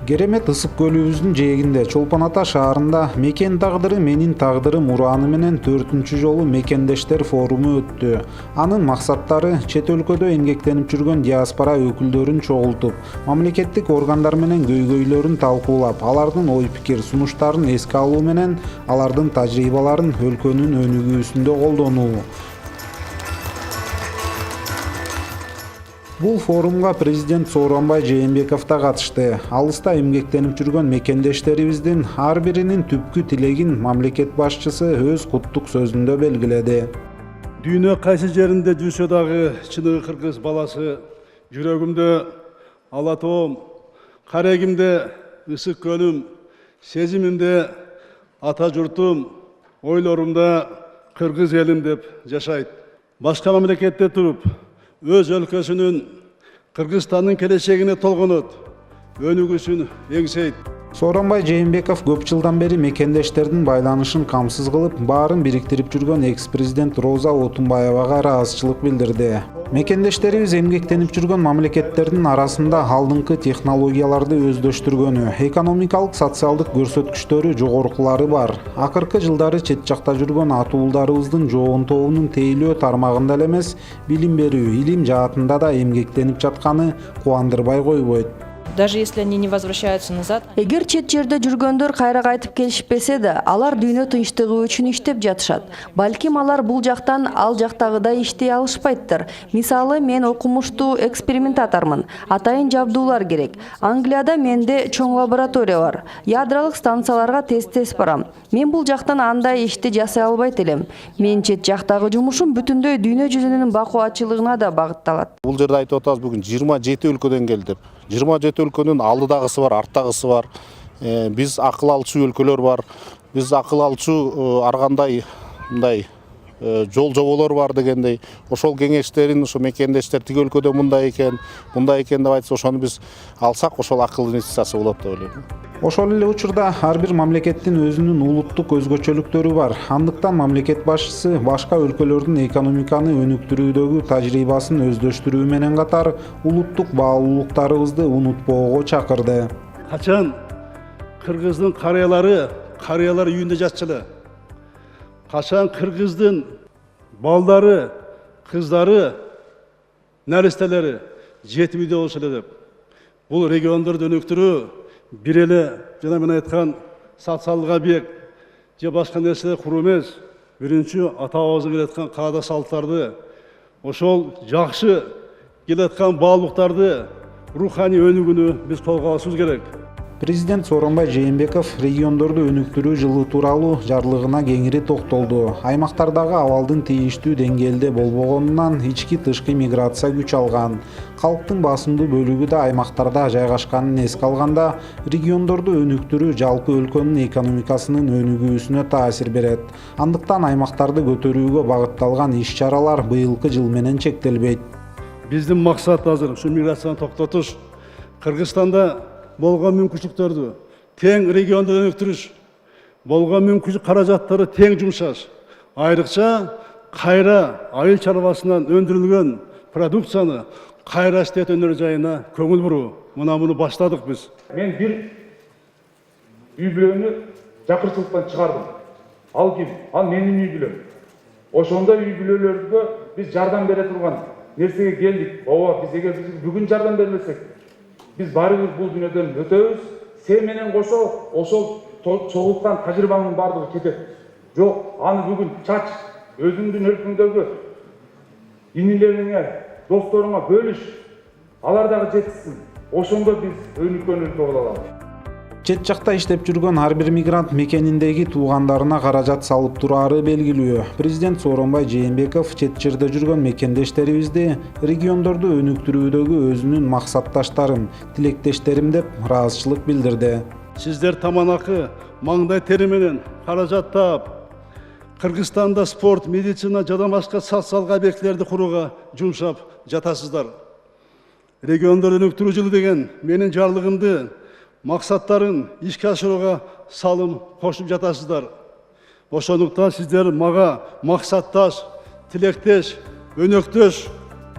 Керемет ысык көлүбүздүн жээгинде Чолпон Ата шаарында «Мекен тагдыры менин тагдырым» ураны менен 4-чү жолу мекендештер форуму өттү. Анын максаттары чет өлкөдө эмгектенип жүргөн диаспора өкүлдөрүн чогултуп, мамлекеттик органдар менен көйгөйлөрүн талкуулап, алардын ой пикир сунуштарын эске алуу менен алардын тажрыйбаларын өлкөнүн өнүгүүсүндө колдонуу. Бул форумга президент Сооронбай Жээнбеков да катышты. Алыста эмгектенип жүргөн мекендештерибиздин ар биринин түпкү тилегин мамлекет башчысы өз куттук сөзүндө белгиледи. Дүйнө кайсы жеринде жүрсө дагы чыныгы кыргыз баласы жүрөгүмдө ала тоом, карегимде ысык көлүм, сезимимде ата журтум, ойлорумда кыргыз элим деп жашайт. Башка мамлекетте туруп, өз өлкөсүнүн Кыргызстандын келечегине толгонот, өнүгүүсүн эңсейт. Сооронбай Жээнбеков көп жылдан бери мекендештердин байланышын камсыз кылып, баарын бириктирип жүргөн экс-президент Роза Отунбаевага ыраазычылык билдирди. Мекендештерибиз эмгектенип жүргөн мамлекеттердин арасында алдыңкы технологияларды өздөштүргөнү, экономикалык, социалдык көрсөткүчтөрү жогоркулары бар. Акыркы жылдары чет жакта жүргөн атуулдарыбыздын жоон тобунун тейлөө тармагында эле эмес, билим берүү, илим жаатында да эмгектенип жатканы кубандырбай койбойт. Даже если они не возвращаются назад. Эгер чет жерде жүргөндөр кайра кайтып келишпесе да, алар дүйнө тынчтыгы үчүн иштеп жатышат. Балким алар бул жактан ал жактагыдай иштей алышпайттыр. Мисалы, мен окумуштуу экспериментатормун. Атайын жабдуулар керек. Англияда менде чоң лаборатория бар. Ядролук станцияларга тез барам. Мен бул жактан андай ишти жасай албайт элем. Мен чет жактагы жумушум бүтүндөй дүйнө жүзүнүн бакуатчылыгына да багытталат. Бул жерде айтып атабыз, бүгүн 27 өлкөдөн келдип. 27 өлкөнүн алдыдагысы бар, арттагысы бар. Биз акыл алчу өлкөлөр бар. Биз акыл алчу ар кандай мындай жол жоболор бар дегендей. Ошол кеңештерин ошо мекендештер тиги өлкөдө мындай экен деп айтса, ошону биз алсак, ошол акыл инвестициясы болот деп ойлойм. Ошол эле учурда ар бир мамлекеттин өзүнүн улуттук өзгөчөлүктөрү бар. Андыктан мамлекет башчысы башка өлкөлөрдүн экономиканы өнүктүрүүдөгү тажрыйбасын өздөштүрүү менен катар улуттук баалуулуктарыбызды унутпоого чакырды. Качан кыргыздын карыялар үйүндө жатчылы. Качан кыргыздын балдары, кыздары, нәрестелери жетим үйдө болсо эле деп. Бул региондорду өнүктүрүү бир эле жана мен айткан социалдык объект же башка нерсе куруу эмес. Биринчи ата-бабабыздын келаткан каада салттарды, ошол жакшы келаткан баалуулуктарды, руханий өнүгүүнү биз колго алышыбыз керек. Президент Сооронбай Жээнбеков региондорду өнүктүрүү жылы тууралуу жарлыгына кеңири токтолду. Аймактардагы абалдын тийиштүү деңгээлде болбогонунан ички-тышкы миграция күч алган. Калктын басымдуу бөлүгү да аймактарда жайгашканын эске алганда, региондорду өнүктүрүү жалпы өлкөнүн экономикасынын өнүгүүсүнө таасир берет. Андыктан аймактарды көтөрүүгө багытталган иш-чаралар быйылкы жыл менен чектелбейт. Биздин максат азыр ушу миграцияны токтотуш, Кыргызстанда болгон мүмкүнчүлүктөрдү тең региондо өнүктүрүш, болгон мүмкүнчүлүк каражаттары тең жумшаш. Айрыкча кайра айыл чарбасынан өндүрүлгөн продукцияны кайра иштетүү өнөр жайына көңүл буруу. Муну баштадык биз. Мен бир үй бүлөнү жакырчылыктан чыгардым. Ал ким? Ал менин үй бүлөм. Ошондой үй бүлөлөргө биз жардам бере турган нерсеге келдик. Ооба, биз эгер бүгүн жардам бермесек, биз баары бир бул дүйнөдөн өтөбүз. Сен менен кошо ошол чогулткан тажрыйбаңдын баардыгы кетет. Жок, аны бүгүн чач, өзүңдүн өлкөңдөгү инилериңе, досторуңа бөлүш. Алар дагы жетишсин. Ошондо биз өнүккөн өлкө боло алабыз. Чет жакта иштеп жүргөн ар бир мигрант мекениндеги туугандарына каражат салып турары белгилүү. Президент Сооронбай Жээнбеков чет жерде жүргөн мекендештерибизди региондорду өнүктүрүүдөгү өзүнүн максатташтарым, тилектештерим деп ыраазычылык билдирди. Сиздер таманакы, маңдай тери менен каражат таап, Кыргызстанда спорт, медицина жана башка социалдык объектилерди курууга жумшап жатасыздар. Региондорду өнүктүрүү жылы деген менин жарлыгымды максаттарын ишке ашырууга салым кошуп жатасыздар. Ошондуктан сиздер мага максатташ, тилектеш, өнөктөш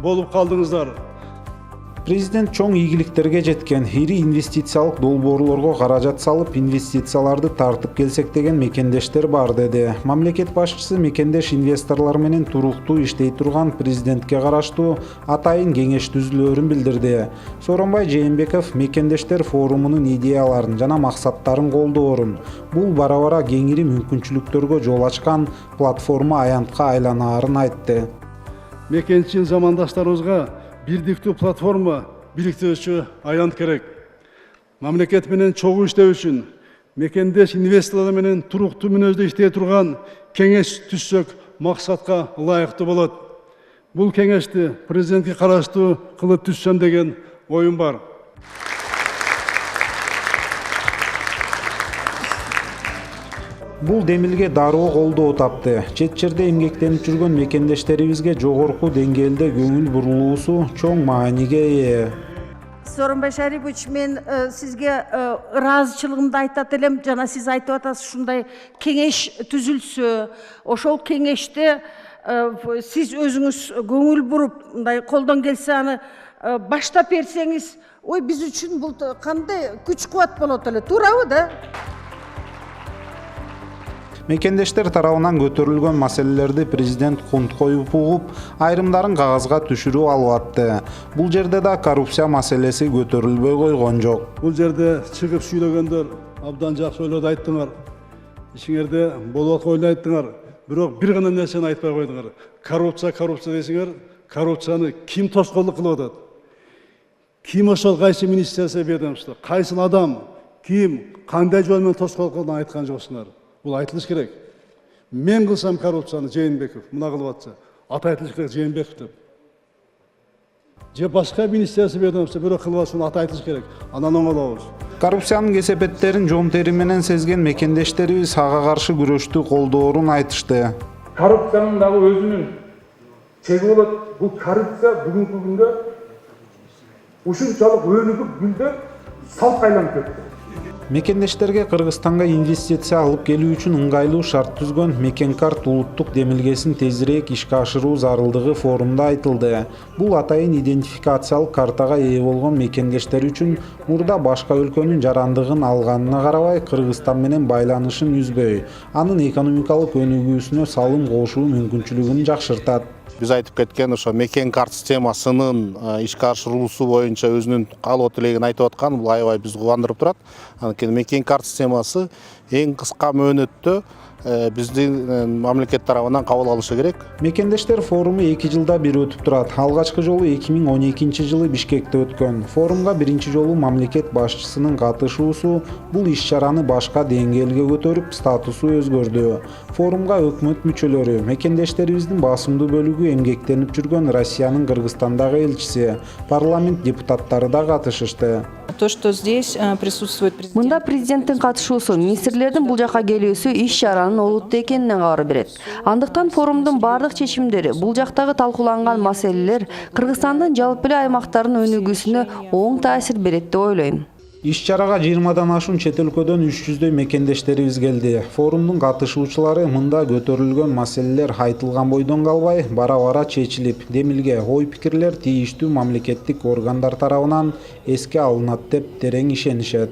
болуп калдыңыздар. Президент чоң ийгиликтерге жеткен, ири инвестициялык долбоорлорго каражат салып, инвестицияларды тартып келсек деген мекендештер бар деди. Мамлекет башчысы мекендеш инвесторлор менен туруктуу иштей турган президентке караштуу атайын кеңеш түзүлөөрүн билдирди. Сооронбай Жээнбеков мекендештер форумунун идеяларын жана максаттарын колдоорун, бул бара-бара кеңири мүмкүнчүлүктөргө жол ачкан платформа аянтка айланаарын айтты. Мекенчил замандаштарыбызга бирдиктүү платформа бириктирүүчү аянт керек. Мамлекет менен чогуу иштөө үчүн мекендеш инвесторлор менен туруктуу мүнөздө иштей турган кеңеш түзсөк максатка ылайыктуу болот. Бул кеңешти президентке караштуу кылып түзсөм деген оюм бар. Бул демилге дароо колдоо тапты. Чет жерде эмгектенип жүргөн мекендештерибизге жогорку деңгээлде көңүл бурулуусу чоң мааниге ээ. Сооронбай Шарипович, мен сизге ыраазычылыгымды айтат элем. Жана сиз айтып атасыз, ушундай кеңеш түзүлсө, ошол кеңеште сиз өзүңүз көңүл буруп, мындай колдон келсе аны баштап берсеңиз, ой, биз үчүн бул кандай күч кубат болот эле, туурабы да? Мекендештер тарабынан көтөрүлгөн маселелерди президент кунт коюп угуп, айрымдарын кагазга түшүрүп алып атты. Бул жерде да коррупция маселеси көтөрүлбөй койгон жок. Бул жерде чыгып сүйлөгөндөр абдан жакшы ойлорду айттыңар. Ишиңерде болот ойлойттуңар. Бирок бир гана нерсени айтпай койдуңар. Коррупция десеңер, коррупцияны ким тоскоолдук кылып атат? Ким ошол кайсы министерство ведомство, кайсы адам, ким, кандай жол менен тоскоолдук кылганын айткан жоксуңар. Бул айтылыш керек. Мен кылсам коррупцияны Жээнбеков, мына кылып атса, аты айтылыш керек Жээнбеков деп. Же башка министерство ведомство бирок кылып атса, аты айтылыш керек. Анан оңолобуз. Коррупциянын кесепеттерин жон тери менен сезген мекендештерибиз ага каршы күрөштү колдоорун айтышты. Коррупциянын дагы өзүнүн чеги болот. Бул коррупция бүгүнкү күндө ушунчалык өнүгүп гүлдөп салт айланып кетти. Мекендештерге Кыргызстанга инвестиция алып келүү үчүн ыңгайлуу шарт түзгөн Мекенкарт улуттук демилгесин тезирээк ишке ашыруу зарылдыгы форумда айтылды. Бул атайын идентификациялык картага ээ болгон мекендештер үчүн мурда башка өлкөнүн жарандыгын алганына карабай Кыргызстан менен байланышын үзбөй, анын экономикалык өнүгүүсүнө салым кошуу мүмкүнчүлүгүн жакшыртат. Биз айтып кеткен ошо Мекенкарт системасынын ишке ашырылуусу боюнча өзүнүн каалоо тилегин айтып аткан, бул аябай бизди кубандырып турат. Анткени Мекенкарт системасы эң кыска мөөнөттө биздин мамлекет тарабынан кабыл алышы керек. Мекендештер форуму 2 жылда бир өтүп турат. Алгачкы жолу 2012 жылы Бишкекте өткөн. Форумга биринчи жолу мамлекет башчысынын катышуусу бул иш-чараны башка деңгээлге көтөрүп, статусу өзгөрдү. Форумга өкмөт мүчөлөрү, мекендештерибиздин басымдуу бөлүгү эмгектенип жүргөн Россиянын Кыргызстандагы элчиси, парламент депутаттары да катышышты. То, что здесь присутствует президент. Мында президенттин катышуусу, министрлердин бул жака келүүсү иш-чаранын олуттуу экенинен кабар берет. Андыктан форумдун бардык чечимдери, бул жактагы талкууланган маселелер Кыргызстандын жалпы эле аймактарынын өнүгүүсүнө оң таасир берет деп ойлойм. Иш-чарага 20дан ашуун чет өлкөдөн 300дөй мекендештерибиз келди. Форумдун катышуучулары мында көтөрүлгөн маселелер айтылган бойдон калбай, бара-бара чечилип, демилге ой-пикирлер тийиштүү мамлекеттик органдар тарабынан эске алынат деп терең ишенишет.